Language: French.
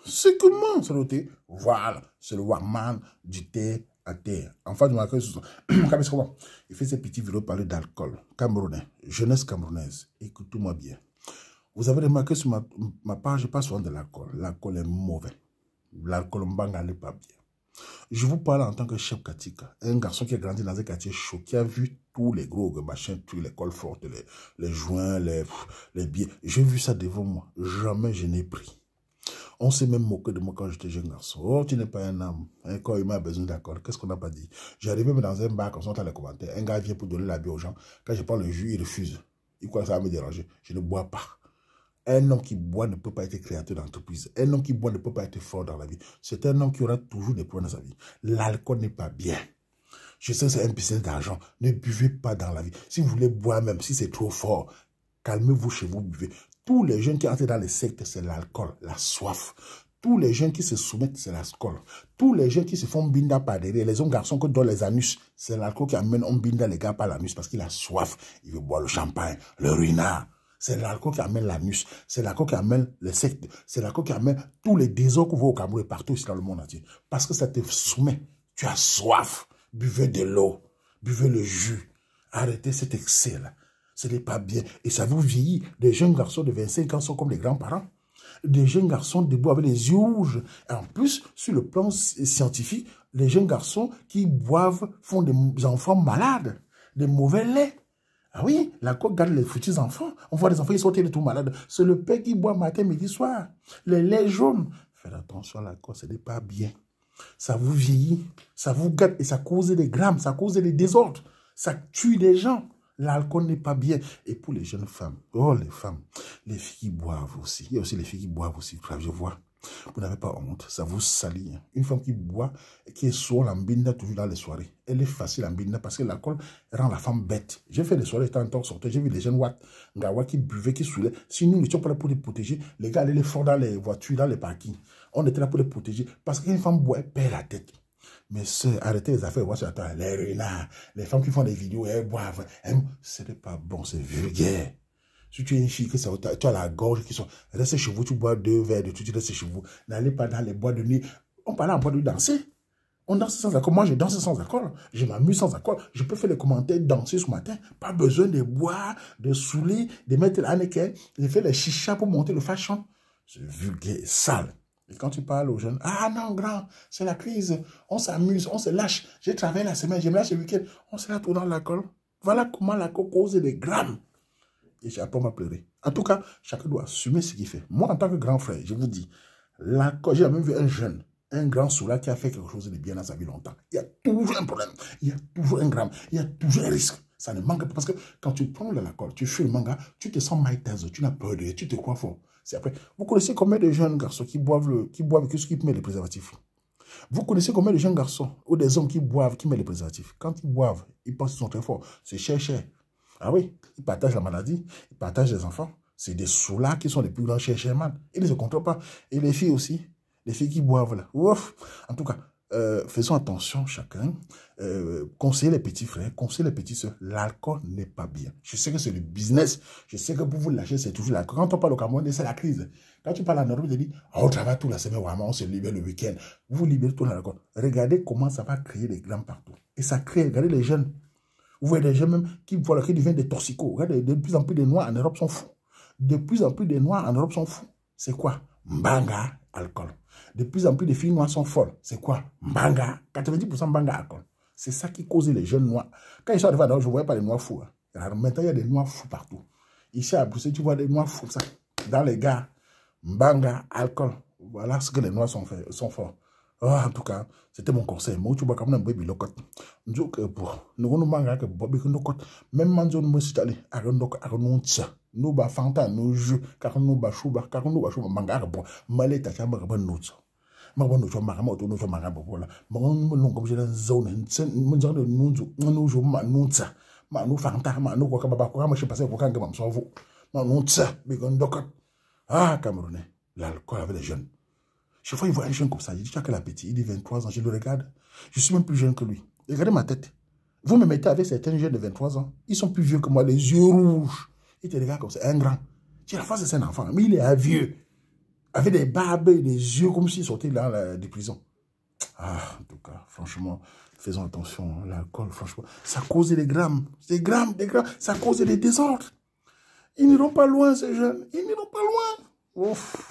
C'est comment, c'est le thé? Voilà, c'est le Warman du thé à terre. Enfin, je m'accorde sur ça. Il fait ces petits vidéos parler d'alcool. Camerounais, jeunesse camerounaise. Écoutez-moi bien. Vous avez remarqué sur ma page, je parle souvent de l'alcool. L'alcool est mauvais. L'alcool mbanga n'est pas bien. Je vous parle en tant que chef Katika, un garçon qui a grandi dans un quartier chaud, qui a vu tous les gros machins, tous les cols fortes, les joints, les billets. J'ai vu ça devant moi. Jamais je n'ai pris. On s'est même moqué de moi quand j'étais jeune garçon. Oh, tu n'es pas un homme. Un corps humain a besoin d'alcool. Qu'est-ce qu'on n'a pas dit? J'arrivais même dans un bar, comme ça, dans les commentaires. Un gars vient pour donner la bière aux gens. Quand je prends le jus, il refuse. Il croit que ça va me déranger. Je ne bois pas. Un homme qui boit ne peut pas être créateur d'entreprise. Un homme qui boit ne peut pas être fort dans la vie. C'est un homme qui aura toujours des problèmes dans sa vie. L'alcool n'est pas bien. Je sais que c'est un business d'argent. Ne buvez pas dans la vie. Si vous voulez boire même, si c'est trop fort, calmez-vous chez vous, buvez. Tous les jeunes qui entrent dans les sectes, c'est l'alcool, la soif. Tous les jeunes qui se soumettent, c'est l'alcool. Tous les jeunes qui se font binda par derrière, les hommes garçons que donnent les anus, c'est l'alcool qui amène on binda les gars par l'anus parce qu'il a soif. Il veut boire le champagne, le ruinard. C'est l'alcool qui amène l'anus. C'est l'alcool qui amène les sectes. C'est l'alcool qui amène tous les désordres qu'on voit au Cameroun et partout ici dans le monde entier. Parce que ça te soumet. Tu as soif. Buvez de l'eau. Buvez le jus. Arrêtez cet excès-là. Ce n'est pas bien. Et ça vous vieillit. Des jeunes garçons de 25 ans sont comme les grands-parents. Des jeunes garçons debout avec les yeux rouges. Et en plus, sur le plan scientifique, les jeunes garçons qui boivent font des enfants malades. Des mauvais laits. Ah oui, l'alcool garde les futurs enfants. On voit des enfants, ils sont tout malades. C'est le père qui boit matin, midi, soir. Les laits jaunes. Faites attention à l'alcool, ce n'est pas bien. Ça vous vieillit, ça vous gâte et ça cause des grammes, ça cause des désordres. Ça tue des gens. L'alcool n'est pas bien. Et pour les jeunes femmes, oh les femmes, les filles qui boivent aussi. Il y a aussi les filles qui boivent aussi. Je vois. Vous n'avez pas honte, ça vous salit. Une femme qui boit, qui est sourde en binda toujours dans les soirées, elle est facile en binda parce que l'alcool rend la femme bête. J'ai fait des soirées, j'étais en temps sorti, j'ai vu les jeunes Ngawa qui buvaient, qui saoulaient. Si nous n'étions pas là pour les protéger, les gars allaient les fort dans les voitures, dans les parkings. On était là pour les protéger parce qu'une femme boit, elle perd la tête. Mais arrêtez les affaires, les renards, les femmes qui font des vidéos, elles boivent. Ce n'est pas bon, c'est vulgaire. Si tu es une fille, que ça, tu as la gorge qui sont... Restez chez vous, tu bois 2 verres de tout, tu restes chez vous. N'allez pas dans les boîtes de nuit. On parle en boîte de nuit danser. On danse sans alcool. Moi, je danse sans alcool. Je m'amuse sans alcool. Je peux faire les commentaires, danser ce matin. Pas besoin de boire, de saouler, de mettre l'annequin, de faire les chichas pour monter le fashion. C'est vulgaire, sale. Et quand tu parles aux jeunes, ah non, grand, c'est la crise. On s'amuse, on se lâche. J'ai travaillé la semaine, je me lâche le week-end. On se lâche tout dans l'alcool. Voilà comment l'alcool cause des grammes. Et j'ai appris à pleurer. En tout cas, chacun doit assumer ce qu'il fait. Moi, en tant que grand frère, je vous dis, j'ai même vu un jeune, un grand soulard qui a fait quelque chose de bien dans sa vie longtemps. Il y a toujours un problème. Il y a toujours un gramme. Il y a toujours un risque. Ça ne manque pas. Parce que quand tu prends de l'alcool, tu fumes le manga, tu te sens maïtaise, tu n'as peur de rien, tu te crois fort. C'est après. Vous connaissez combien de jeunes garçons qui boivent qui mettent les préservatifs? Vous connaissez combien de jeunes garçons ou des hommes qui boivent, qui mettent les préservatifs? Quand ils boivent, ils pensent qu'ils sont très forts. C'est cher, cher. Ah oui, ils partagent la maladie, ils partagent les enfants. C'est des soulards qui sont les plus grands chercheurs, man. Ils ne se contrôlent pas. Et les filles aussi, les filles qui boivent là. Ouf. En tout cas, faisons attention chacun. Conseillez les petits frères, conseillez les petites soeurs. L'alcool n'est pas bien. Je sais que c'est le business. Je sais que pour vous lâcher, c'est toujours l'alcool. Quand on parle au Cameroun, c'est la crise. Quand tu parles en Europe, tu dis, oh, on travaille toute la semaine, vraiment, on se libère le week-end. Vous libérez tout l'alcool. Regardez comment ça va créer des grammes partout. Et ça crée, regardez les jeunes. Vous voyez des gens même qui deviennent des toxicos. Regardez, de plus en plus de Noirs en Europe sont fous. De plus en plus de Noirs en Europe sont fous. C'est quoi? Mbanga, alcool. De plus en plus de filles noires sont folles. C'est quoi? Mbanga, 90% mbanga, alcool. C'est ça qui cause les jeunes noirs. Quand ils sont arrivés à Nord, je ne voyais pas les noirs fous. Alors, maintenant, il y a des noirs fous partout. Ici à Bruxelles, tu vois des noirs fous. Ça. Dans les gars, mbanga, alcool. Voilà ce que les noirs sont forts. Oh, en tout cas, c'était mon conseil. Moi, tu vois, comme un bébé local. Nous nous mangeons que Bobby Knokot. Même Manzo nous m'a allé à Renonça. Nous bas Fanta, nous jeux, car nous bas chouba, car nous bas chouba, mangara, bon, malé, ta chamba, bon, nous. Ma bonne nous, marama, nous, marama, voilà. Mon comme j'ai une zone, une zone de nous jouons, ma nous, ma nous, Fanta, ma nous, quoi, ma je passais pour quand même s'en vaut. Ma nous, bigon dokot. Ah, Camerounais, l'alcool avec les jeunes. Chaque fois, il voit un jeune comme ça, il dit, tu as quel appétit? Il dit 23 ans, je le regarde. Je suis même plus jeune que lui. Regardez ma tête. Vous me mettez avec certains jeunes de 23 ans, ils sont plus vieux que moi, les yeux rouges. Ils te regardent comme ça, un grand. Tu as la face de un enfant, mais il est un vieux. Avec des barbes et des yeux comme s'ils sortaient là, des prisons. Ah, en tout cas, franchement, faisons attention. L'alcool, franchement, ça cause des grammes. Des grammes, ça cause des désordres. Ils n'iront pas loin, ces jeunes. Ils n'iront pas loin. Ouf.